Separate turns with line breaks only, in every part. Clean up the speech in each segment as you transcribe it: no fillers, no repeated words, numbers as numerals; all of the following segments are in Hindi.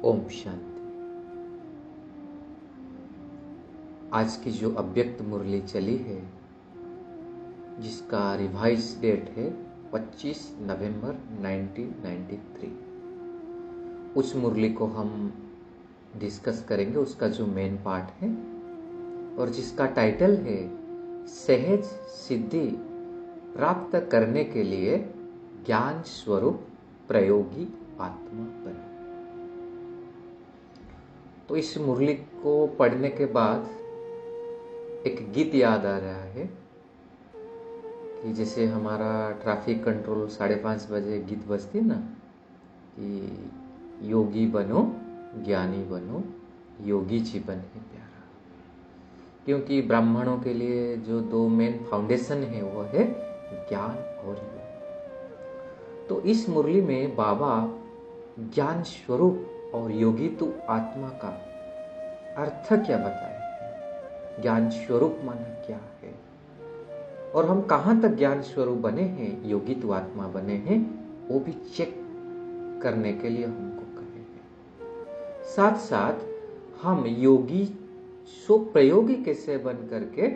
ओम शांति। आज की जो अव्यक्त मुरली चली है, जिसका रिवाइज डेट है 25 नवंबर 1993, उस मुरली को हम डिस्कस करेंगे। उसका जो मेन पार्ट है और जिसका टाइटल है सहज सिद्धि प्राप्त करने के लिए ज्ञान स्वरूप प्रयोगी आत्मा बनो। तो इस मुरली को पढ़ने के बाद एक गीत याद आ रहा है कि जैसे हमारा ट्रैफिक कंट्रोल 5:30 बजे गीत बजती है ना, कि योगी बनो ज्ञानी बनो, योगी जीवन है प्यारा। क्योंकि ब्राह्मणों के लिए जो दो मेन फाउंडेशन है वो है ज्ञान और योग। तो इस मुरली में बाबा ज्ञान स्वरूप और योगी तु आत्मा का अर्थ क्या बताए, ज्ञान स्वरूप माना क्या है, और हम कहां तक ज्ञान स्वरूप बने हैं, योगी तु आत्मा बने हैं, वो भी चेक करने के लिए हमको कहेंगे। साथ साथ हम योगी सो प्रयोगी कैसे बन करके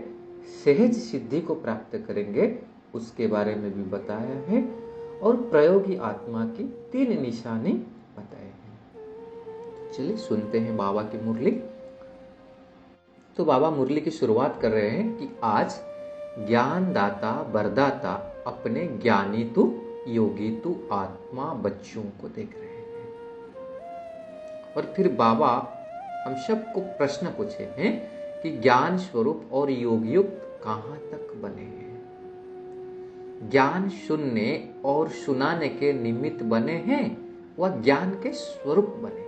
सहज सिद्धि को प्राप्त करेंगे, उसके बारे में भी बताया है, और प्रयोगी आत्मा की 3 निशानी बताए हैं। चलिए सुनते हैं बाबा की मुरली। तो बाबा मुरली की शुरुआत कर रहे हैं कि आज ज्ञान दाता वरदाता अपने ज्ञानी तु योगी तु आत्मा बच्चों को देख रहे हैं। और फिर बाबा हम सबको प्रश्न पूछे हैं कि ज्ञान स्वरूप और योगयुक्त कहां तक बने हैं, ज्ञान सुनने और सुनाने के निमित्त बने हैं वह ज्ञान के स्वरूप बने।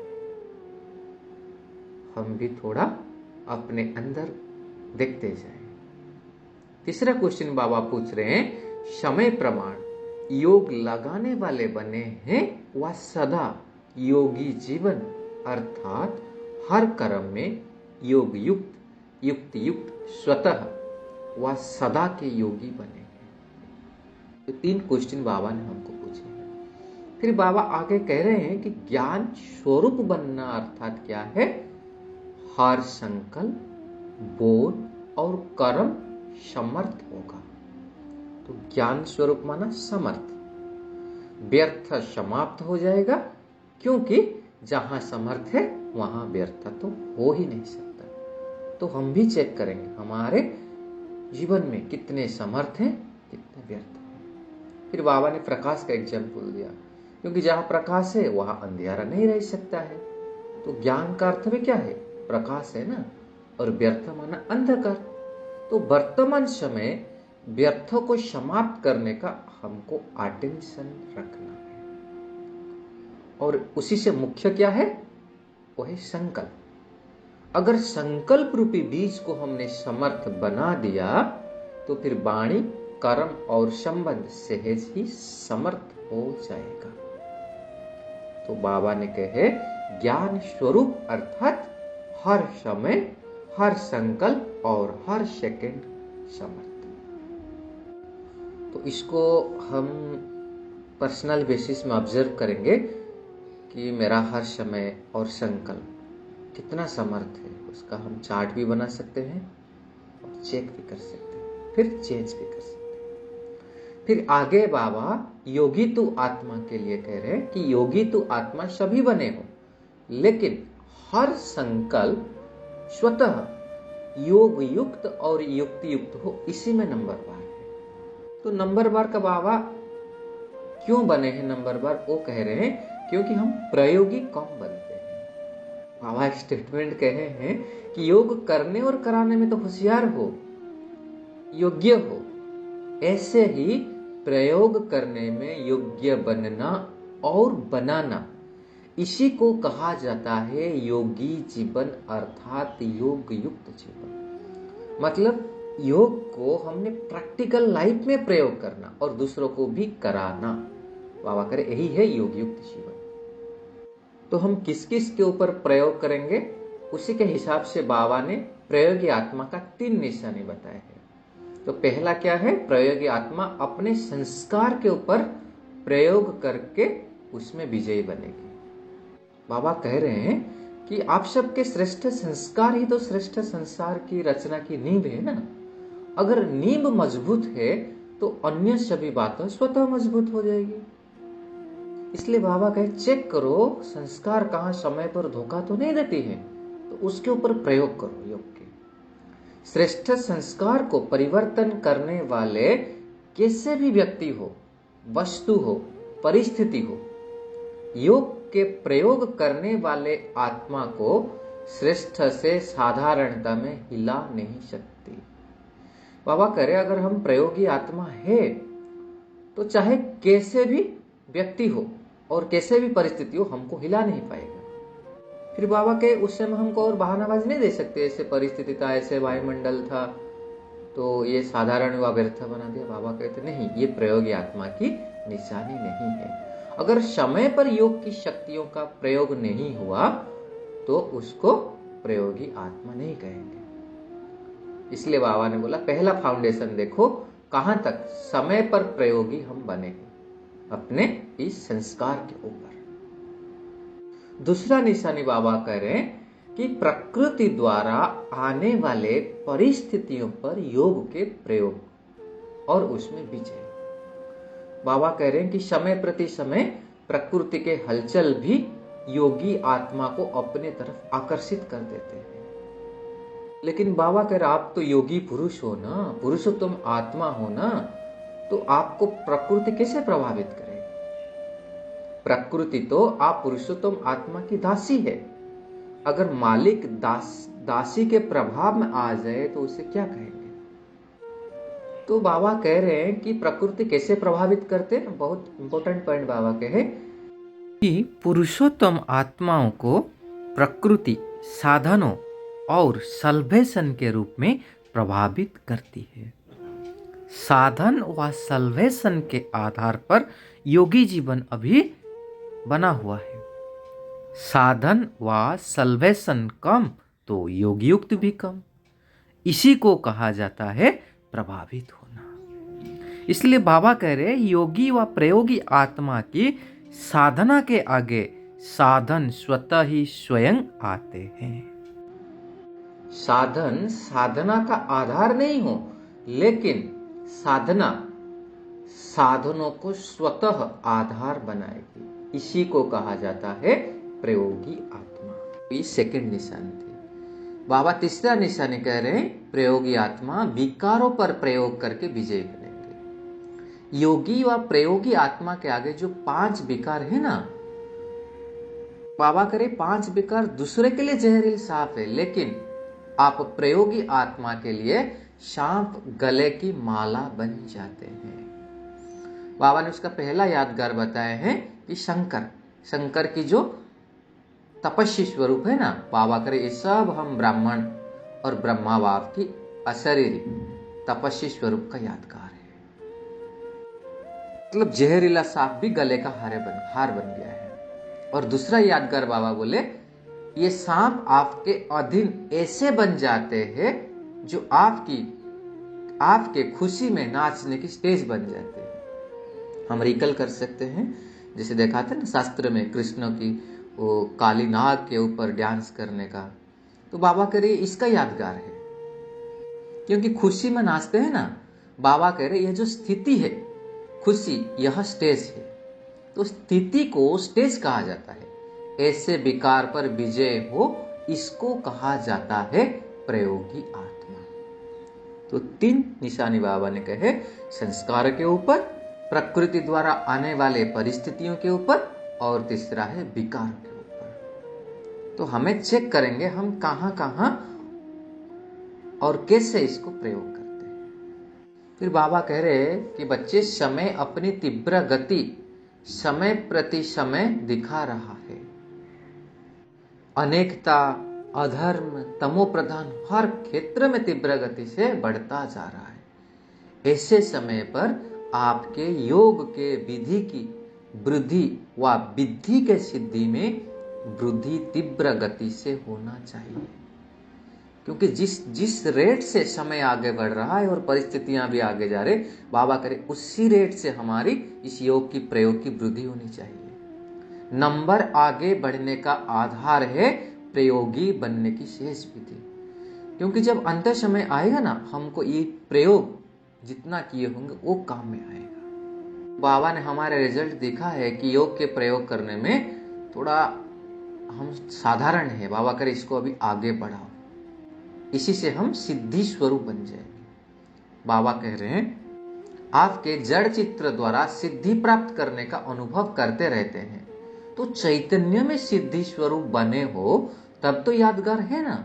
हम भी थोड़ा अपने अंदर देखते जाएं। तीसरा क्वेश्चन बाबा पूछ रहे हैं, समय प्रमाण योग लगाने वाले बने हैं वह सदा योगी जीवन, अर्थात हर कर्म में योग युक्त युक्त युक्त स्वतः वह सदा के योगी बने हैं। तो 3 क्वेश्चन बाबा ने हमको पूछे हैं। फिर बाबा आगे कह रहे हैं कि ज्ञान स्वरूप बनना अर्थात क्या है, हर संकल्प बोल और कर्म समर्थ होगा। तो ज्ञान स्वरूप माना समर्थ, व्यर्थ समाप्त हो जाएगा, क्योंकि जहां समर्थ है वहां व्यर्थ तो हो ही नहीं सकता। तो हम भी चेक करेंगे हमारे जीवन में कितने समर्थ हैं, कितने व्यर्थ हैं। फिर बाबा ने प्रकाश का एग्जाम्पल दिया, क्योंकि जहां प्रकाश है वहां अंधेरा नहीं रह सकता है। तो ज्ञान का अर्थ में क्या है, प्रकाश है ना, और व्यर्थ माना अंधकार। तो वर्तमान समय व्यर्थों को समाप्त करने का हमको अटेंशन रखना है, और उसी से मुख्य क्या है, वो है संकल्प। अगर संकल्प रूपी बीज को हमने समर्थ बना दिया तो फिर वाणी कर्म और संबंध सहज ही समर्थ हो जाएगा। तो बाबा ने कहे ज्ञान स्वरूप अर्थात हर समय हर संकल्प और हर सेकंड समर्थ। तो इसको हम पर्सनल बेसिस में ऑब्जर्व करेंगे कि मेरा हर समय और संकल्प कितना समर्थ है। उसका हम चार्ट भी बना सकते हैं और चेक भी कर सकते हैं, फिर चेंज भी कर सकते हैं। फिर आगे बाबा योगी तु आत्मा के लिए कह रहे हैं कि योगी तु आत्मा सभी बने हो, लेकिन हर संकल्प स्वतः योग युक्त और युक्ति युक्त हो, इसी में नंबरवार है। तो नंबरवार का बाबा क्यों बने हैं नंबरवार, वो कह रहे हैं क्योंकि हम प्रयोगी कम बनते हैं। बाबा एक स्टेटमेंट कहे हैं कि योग करने और कराने में तो होशियार हो, योग्य हो, ऐसे ही प्रयोग करने में योग्य बनना और बनाना, इसी को कहा जाता है योगी जीवन अर्थात योग युक्त जीवन। मतलब योग को हमने प्रैक्टिकल लाइफ में प्रयोग करना और दूसरों को भी कराना। बाबा करे यही है योग युक्त जीवन। तो हम किस किस के ऊपर प्रयोग करेंगे, उसी के हिसाब से बाबा ने प्रयोगी आत्मा का 3 निशानी बताए हैं। तो पहला क्या है, प्रयोगी आत्मा अपने संस्कार के ऊपर प्रयोग करके उसमें विजयी बनेगी। बाबा कह रहे हैं कि आप सबके श्रेष्ठ संस्कार ही तो श्रेष्ठ संसार की रचना की नींव है ना। अगर नींव मजबूत है तो अन्य सभी बातें स्वतः मजबूत हो जाएगी। इसलिए बाबा कहे चेक करो संस्कार कहाँ समय पर धोखा तो नहीं देती है, तो उसके ऊपर प्रयोग करो योग के। श्रेष्ठ संस्कार को परिवर्तन करने वाले कैसे भी व्यक्ति हो, वस्तु हो, परिस्थिति हो, योग के प्रयोग करने वाले आत्मा को श्रेष्ठ से साधारणता में हिला नहीं सकती। बाबा करे अगर हम प्रयोगी आत्मा है तो चाहे कैसे भी व्यक्ति हो और कैसे भी परिस्थिति हो हमको हिला नहीं पाएगा। फिर बाबा के उस समय हमको और बहानाबाजी नहीं दे सकते, ऐसे परिस्थिति था, ऐसे वायुमंडल था तो ये साधारण व व्यर्थ बना दिया। बाबा कहते नहीं, ये प्रयोगी आत्मा की निशानी नहीं है। अगर समय पर योग की शक्तियों का प्रयोग नहीं हुआ तो उसको प्रयोगी आत्मा नहीं कहेंगे। इसलिए बाबा ने बोला पहला फाउंडेशन देखो कहां तक समय पर प्रयोगी हम बने अपने इस संस्कार के ऊपर। दूसरा निशानी बाबा कह रहे हैं कि प्रकृति द्वारा आने वाले परिस्थितियों पर योग के प्रयोग और उसमें विजय। बाबा कह रहे हैं कि समय प्रति समय प्रकृति के हलचल भी योगी आत्मा को अपने तरफ आकर्षित कर देते हैं। लेकिन बाबा कह रहे आप तो योगी पुरुष हो ना, पुरुषोत्तम आत्मा हो ना, तो आपको प्रकृति कैसे प्रभावित करेगी? प्रकृति तो आप पुरुषोत्तम आत्मा की दासी है। अगर मालिक दासी के प्रभाव में आ जाए तो उसे क्या कहेंगे? तो बाबा कह रहे हैं कि प्रकृति कैसे प्रभावित करते हैं। बहुत इंपॉर्टेंट पॉइंट बाबा कहे कि पुरुषोत्तम आत्माओं को प्रकृति साधनों और सल्वेशन के रूप में प्रभावित करती है। साधन व सल्वेशन के आधार पर योगी जीवन अभी बना हुआ है। साधन व सल्वेशन कम तो योगी युक्त भी कम। इसी को कहा जाता है प्रभावित होना। इसलिए बाबा कह रहे योगी व प्रयोगी आत्मा की साधना के आगे साधन स्वतः ही स्वयं आते हैं। साधन साधना का आधार नहीं हो, लेकिन साधना साधनों को स्वतः आधार बनाएगी। इसी को कहा जाता है प्रयोगी आत्मा। ये सेकंड निशानी थी। बाबा तीसरा निशानी कह रहे हैं प्रयोगी आत्मा विकारों पर प्रयोग करके विजय करेंगे। योगी व प्रयोगी आत्मा के आगे जो 5 विकार है ना, बाबा करे 5 विकार दूसरे के लिए जहरील सांप है, लेकिन आप प्रयोगी आत्मा के लिए सांप गले की माला बन जाते हैं। बाबा ने उसका पहला यादगार बताया है कि शंकर की जो तपस्वी स्वरूप है ना, बाबा करे ये सब हम ब्राह्मण और ब्रह्मा बाप की अशरीरी तपस्वी स्वरूप का यादगार है। मतलब जहरीला सांप भी गले का हार बन गया है। और दूसरा यादगार बाबा बोले ये सांप आपके अधीन ऐसे बन जाते हैं जो आपके खुशी में नाचने की स्टेज बन जाते हैं। हम रिकल कर सकते हैं, जैसे देखा था ना शास्त्र में कृष्ण की वो काली नाग के ऊपर डांस करने का, तो बाबा कह रहे इसका यादगार है, क्योंकि खुशी में नाचते हैं ना। बाबा कह रहे यह जो स्थिति है खुशी, यह स्टेज है, तो स्थिति को स्टेज कहा जाता है। ऐसे विकार पर विजय हो, इसको कहा जाता है प्रयोगी आत्मा। तो 3 निशानी बाबा ने कहे संस्कार के ऊपर, प्रकृति द्वारा आने वाले परिस्थितियों के ऊपर, और तीसरा है विकार के ऊपर। तो हमें चेक करेंगे हम कहां कहां और कैसे इसको प्रयोग करते हैं। फिर बाबा कह रहे हैं कि बच्चे समय अपनी तीव्र गति समय प्रति समय दिखा रहा है। अनेकता, अधर्म, तमो प्रधान हर क्षेत्र में तीव्र गति से बढ़ता जा रहा है। ऐसे समय पर आपके योग के विधि की वृद्धि व विद्धि के सिद्धि में वृद्धि तीव्र गति से होना चाहिए, क्योंकि जिस रेट से समय आगे बढ़ रहा है और परिस्थितियां भी आगे जा रहे, बाबा करे उसी रेट से हमारी इस योग की प्रयोग की वृद्धि होनी चाहिए। नंबर आगे बढ़ने का आधार है प्रयोगी बनने की शेष विधि। क्योंकि जब अंत समय आएगा ना, हमको ये प्रयोग जितना किए होंगे वो काम में आएगा। बाबा ने हमारे रिजल्ट देखा है कि योग के प्रयोग करने में थोड़ा हम साधारण है। बाबा करे इसको अभी आगे बढ़ाओ, इसी से हम सिद्धि स्वरूप बन जाएंगे। बाबा कह रहे हैं आपके जड़ चित्र द्वारा सिद्धि प्राप्त करने का अनुभव करते रहते हैं, तो चैतन्य में सिद्धि स्वरूप बने हो तब तो यादगार है ना।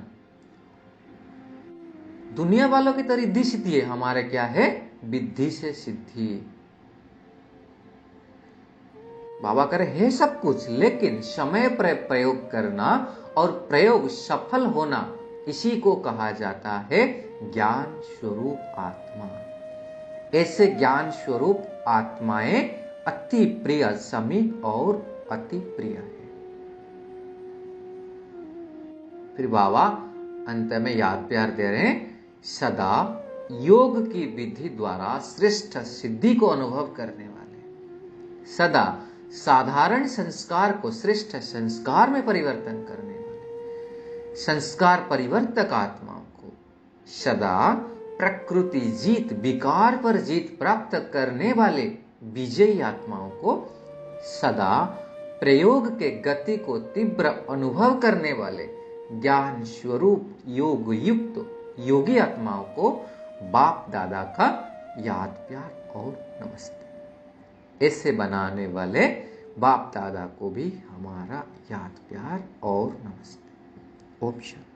दुनिया वालों की तरह रिद्धि सिद्धि है, हमारे क्या है विद्धि से सिद्धि। बाबा करे है सब कुछ, लेकिन समय पर प्रयोग करना और प्रयोग सफल होना, इसी को कहा जाता है ज्ञान स्वरूप आत्मा। ऐसे ज्ञान स्वरूप आत्माएं अति प्रिय समीप और अति प्रिय है। फिर बाबा अंत में याद प्यार दे रहे हैं, सदा योग की विधि द्वारा श्रेष्ठ सिद्धि को अनुभव करने वाले, सदा साधारण संस्कार को श्रेष्ठ संस्कार में परिवर्तन करने वाले, संस्कार परिवर्तक आत्माओं को, सदा प्रकृति जीत विकार पर जीत प्राप्त करने वाले विजयी आत्माओं को, सदा प्रयोग के गति को तीव्र अनुभव करने वाले ज्ञान स्वरूप योग युक्त योगी आत्माओं को बाप दादा का याद प्यार और नमस्ते। ऐसे बनाने वाले बाप दादा को भी हमारा याद प्यार और नमस्ते। ओम शांति।